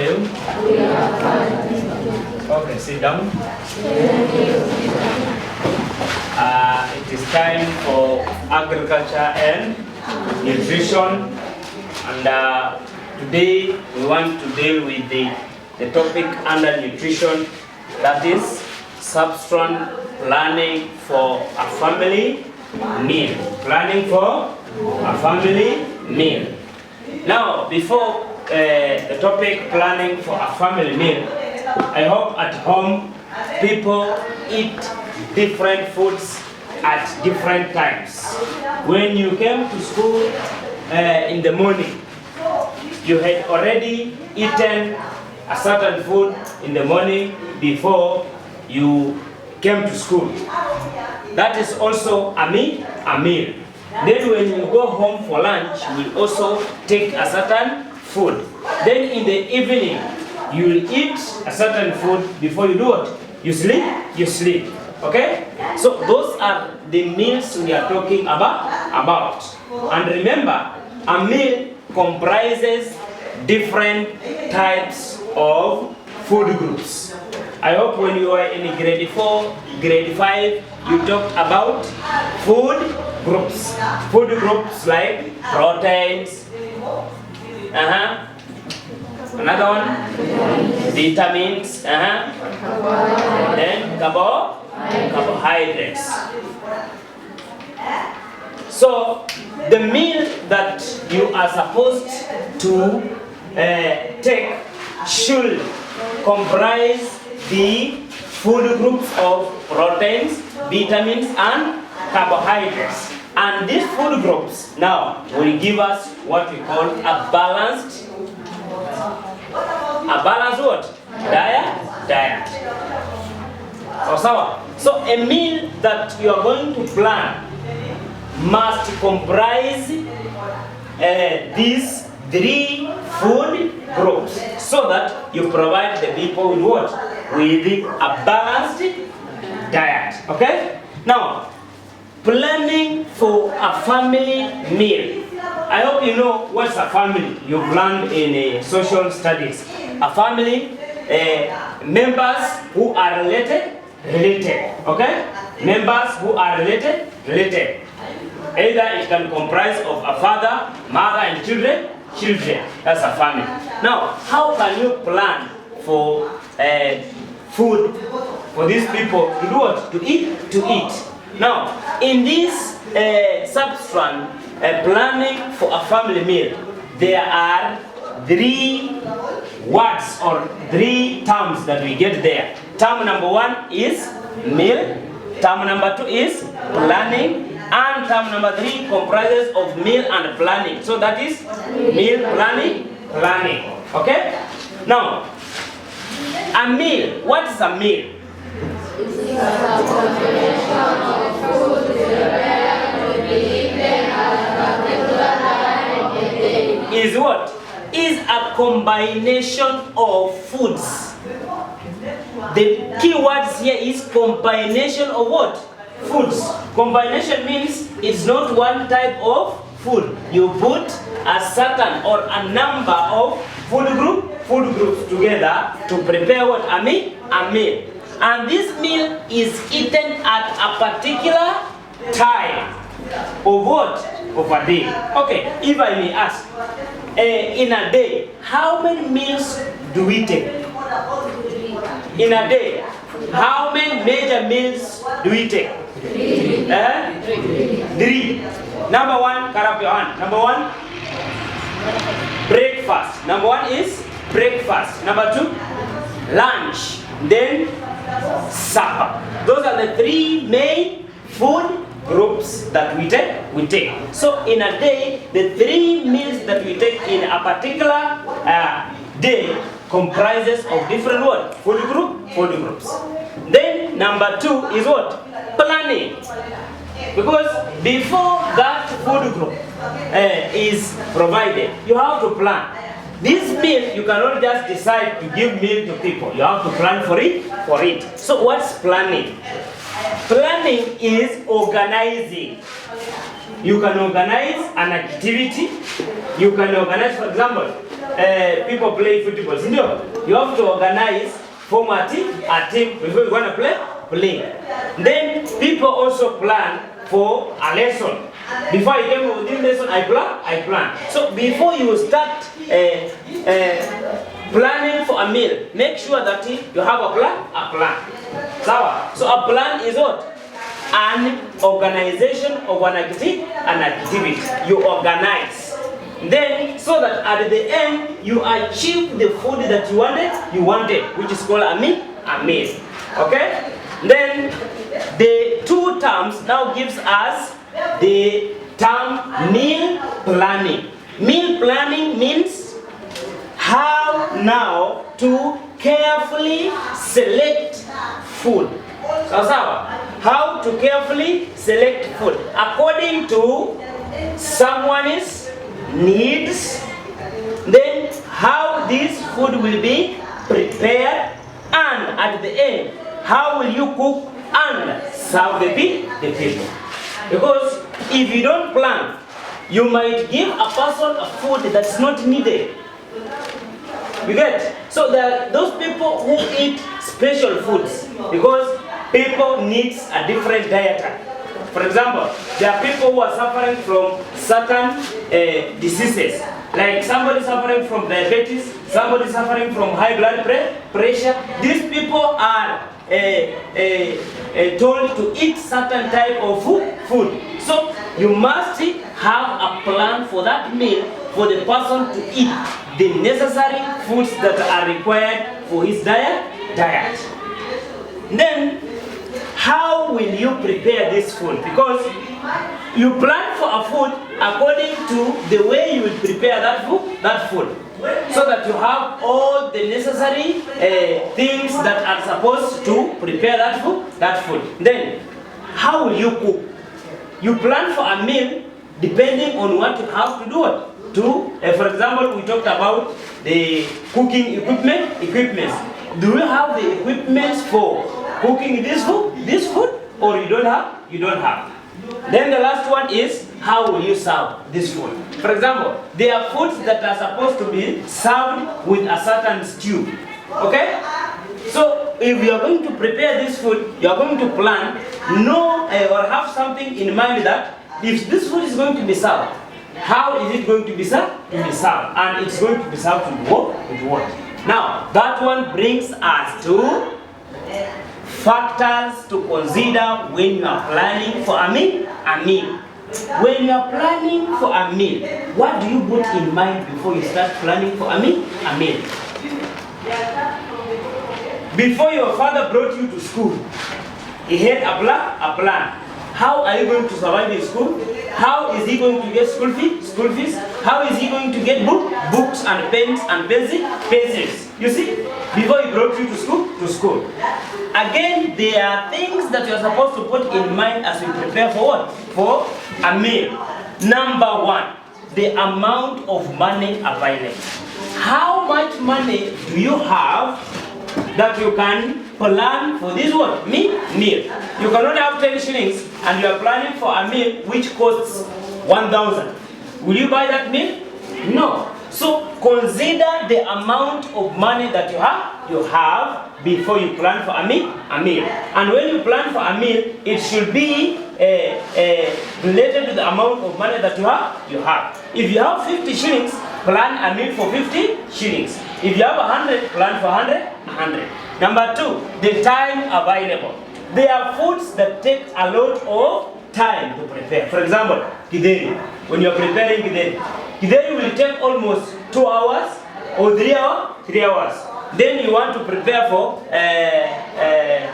are you? Okay, sit down. It is time for agriculture and nutrition, and today we want to deal with the topic under nutrition, that is substance planning for a family meal. Planning for a family meal. Now, before the topic planning for a family meal, I hope at home people eat different foods at different times. When you came to school in the morning, you had already eaten a certain food in the morning before you came to school. That is also a meal. Then when you go home for lunch, you will also take a certain food. Then in the evening, you will eat a certain food before you do what? You sleep. Okay? So those are the meals we are talking about. And remember, a meal comprises different types of food groups. I hope when you were in grade 4, grade 5, you talked about food groups. Food groups like proteins, another one, vitamins, then carbohydrates. So the meal that you are supposed to take should comprise the food groups of proteins, vitamins, and carbohydrates. And these food groups now will give us what we call a balanced what? Diet. So a meal that you are going to plan must comprise these 3 food groups, so that you provide the people with what? With a balanced diet. Okay? Now, planning for a family meal. I hope you know what's a family. You've learned in social studies. A family, members who are related. Okay? Members who are related. Either it can comprise of a father, mother, and children. That's a family. Now, how can you plan for food for these people to do what? To eat. Now, in this substance planning for a family meal, there are 3 words or 3 terms that we get there. Term number 1 is meal. Term number 2 is planning. And term number 3 comprises of meal and planning. So that is meal, planning. Okay? Now, a meal. What is a meal? It's a combination of food prepared to be eaten at a particular time of the day. Is what? Is a combination of foods. The key words here is combination of what? Foods. Combination means it's not one type of food. You put a certain or a number of food groups together to prepare what? A meal. And this meal is eaten at a particular time of what? Of a day. Okay, if I may ask, in a day, how many meals do we take? In a day, how many major meals do we take? 3. Number 1, cut up your hand. Number 1, breakfast. Number 1 is breakfast. Number 2, lunch. Then supper. Those are the 3 main food groups that we take. So in a day, the 3 meals that we take in a particular day comprises of different what? Food groups. Then number 2 is what? Planning. Because before that food group is provided, you have to plan. This meal, you cannot just decide to give meal to people. You have to plan for it. So what's planning? Planning is organizing. You can organize an activity. You can organize, for example, people play football, you have to organize, form a team before you want to play. Then people also plan for a lesson. Before I came with this lesson, I plan. So before you start planning for a meal, make sure that you have a plan. So a plan is what? An organization of an activity. You organize. Then, so that at the end, you achieve the food that you wanted, which is called a meal. Okay? Then, the two terms now gives us the term meal planning. Meal planning means how now to carefully select food. How to carefully select food according to someone's needs, then how this food will be prepared, and at the end, how will you cook and serve the people. Because if you don't plan, you might give a person a food that's not needed. You get? So there are those people who eat special foods because people need a different diet. For example, there are people who are suffering from certain diseases. Like somebody suffering from diabetes, somebody suffering from high blood pressure. These people are told to eat certain type of food. So you must have a plan for that meal for the person to eat the necessary foods that are required for his diet. Then, how will you prepare this food? Because you plan for a food according to the way you will prepare that food, so that you have all the necessary things that are supposed to prepare that food. Then, how will you cook? You plan for a meal depending on what you have to do. For example, we talked about the cooking equipments. Do you have the equipments for cooking this food, or you don't have? Then the last one is, how will you serve this food? For example, there are foods that are supposed to be served with a certain stew. Okay? So if you are going to prepare this food, you are going to plan, or have something in mind that if this food is going to be served, how is it going to be served? And it's going to be served with what? Now, that one brings us to factors to consider when you are planning for a meal. When you are planning for a meal, what do you put in mind before you start planning for a meal? Before your father brought you to school, he had a plan. How are you going to survive in school? How is he going to get school fees? How is he going to get books and pens and pencils? You see, before he brought you to school. Again, there are things that you are supposed to put in mind as you prepare for what? For a meal. Number one, the amount of money available. How much money do you have that you can plan for this what? Meal. You cannot have 10 shillings and you are planning for a meal which costs 1,000. Will you buy that meal? No. So consider the amount of money that you have before you plan for a meal. And when you plan for a meal, it should be related to the amount of money that you have. If you have 50 shillings, plan a meal for 50 shillings. If you have 100, plan for 100. Number two, the time available. There are foods that take a lot of time to prepare. For example, githeri. When you are preparing githeri will take almost 2 hours or 3 hours. Then you want to prepare for a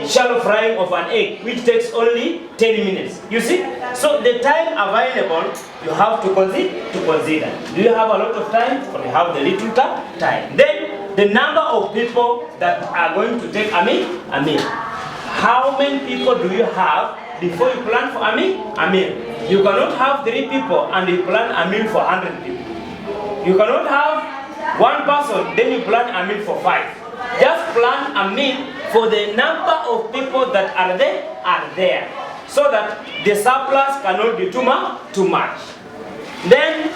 shallow frying of an egg, which takes only 10 minutes. You see? So the time available, you have to consider. Do you have a lot of time, or you have the little time? Then the number of people that are going to take a meal. How many people do you have before you plan for a meal? You cannot have 3 people and you plan a meal for 100 people. You cannot have 1 person, then you plan a meal for 5. Just plan a meal for the number of people that are there, so that the surplus cannot be too much. Then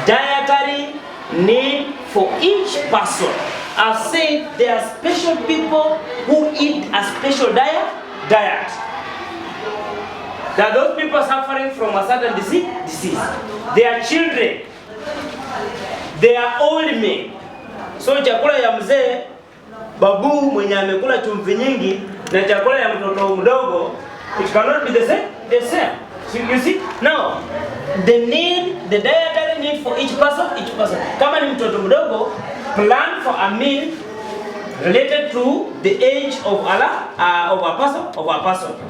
dietary need for each person. I've said there are special people who eat a special diet. There are those people suffering from a certain disease. They are children. They are old men. So chakula ya mzee babu mwenye amekula chumvi nyingi na chakula ya mtoto mdogo, it cannot be the same. So you see, now the dietary need for each person. Kama ni mtoto mdogo, plan for a meal related to the age of a person.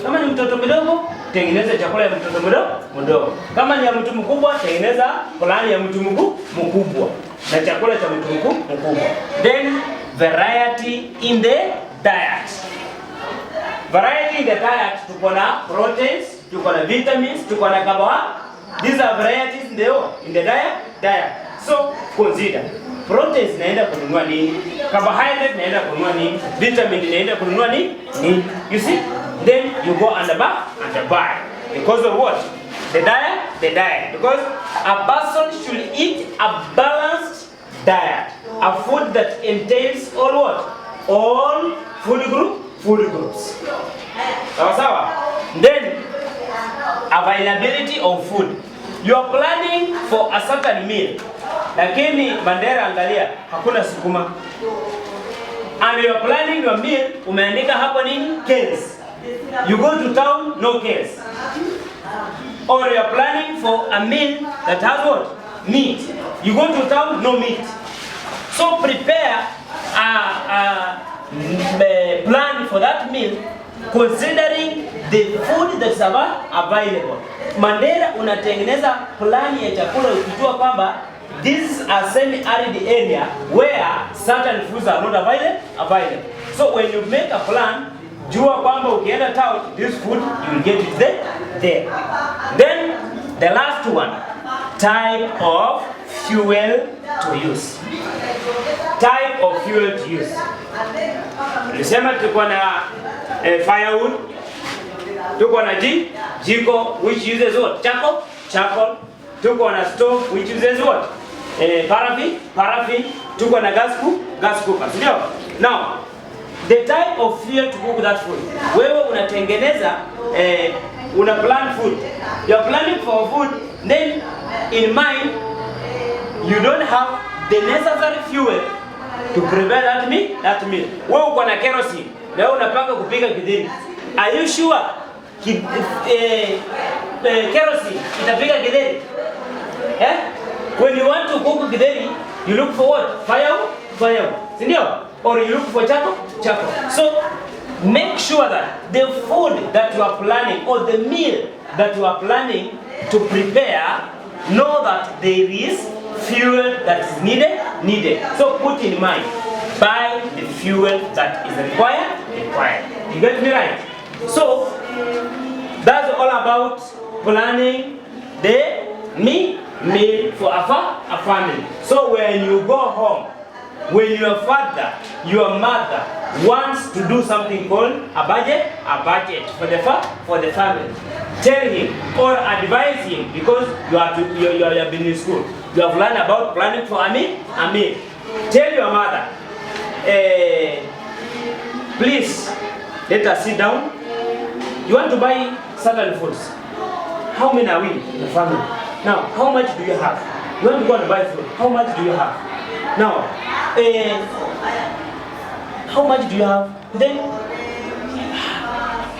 Kama ni mtoto mdogo, tengeneza chakula ya mtoto mdogo. Kama ni ya mtu mkubwa, tengeneza plan ya mtu mkubwa na chakula cha mtu mkubwa. Then variety in the diet. Variety in the diet, tuko na proteins, tuko na vitamins, tuko na carbohydrates. These are varieties in the diet. So consider proteins naenda kununua nini, carbohydrate naenda kununua nini, vitamin naenda kununua nini. You see, then you go and buy because of what? The diet. Because a person should eat a balanced diet, a food that entails all food groups. Sawa. Then availability of food. You are planning for a certain meal, lakini Mandera angalia hakuna sukuma. And you are planning your meal, umeandika hapo nini? Kales. You go to town, no kales. Or you are planning for a meal that has what? Meat. You go to town, no meat. So prepare a plan for that meal considering the food that's available. Mandera unatengeneza plani ya chakula ukijua kwamba this is a semi-arid area where certain foods are not available. So when you make a plan, jua kwamba ukienda town, this food you will get it there. Then the last one, type of fuel to use. Type of fuel to use. Tulisema tuko na firewood, tuko na jiko which uses what? Charcoal. Tuko na stove which uses what? Paraffin. Tuko na gas cooker. Ndio? Now, the type of fuel to cook that food. Wewe unatengeneza una plan food. You are planning for food, then in mind you don't have the necessary fuel to prepare that meal. Wewe uko na kerosene, leo unapanga kupika githeri. Are you sure kerosene itapika githeri? When you want to cook githeri, you look for what? Fire. Sindio? Or you look for charcoal. So make sure that the food that you are planning or the meal that you are planning to prepare, know that there is fuel that is needed. So put in mind, buy the fuel that is required. You get me right? So that's all about planning the meal for a family. So when you go home, when your father, your mother wants to do something called a budget for the family, tell him or advise him, because you have been in school. You have learned about planning for a meal. Tell your mother, please let us sit down. You want to buy certain foods. How many are we in the family? Now, how much do you have? You want to go and buy food. How much do you have? Now, how much do you have? Then,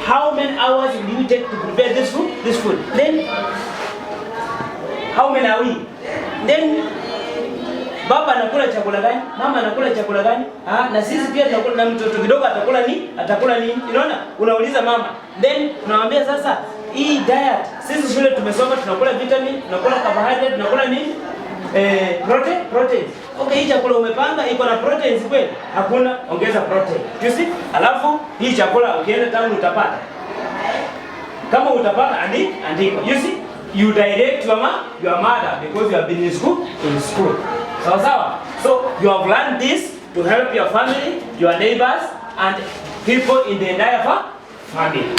how many hours will you take to prepare this food? Then, how many are we? Then, baba anakula chakula gani? Mama anakula chakula gani? Na sisi pia tunakula, na mtoto kidogo atakula nini? Unaona? Unauliza mama. Then unamwambia sasa, hii diet, sisi shule tumesoma tunakula vitamin, tunakula carbohydrate, tunakula nini? Proteins. Okay, hii chakula umepanga iko na proteins kweli? Hakuna, ongeza protein. You see? Alafu hii chakula ukienda town utapata. Kama utapata andiko. You see? You direct your mother because you have been in school. Sawa. So you have learned this to help your family, your neighbors, and people in the entire family.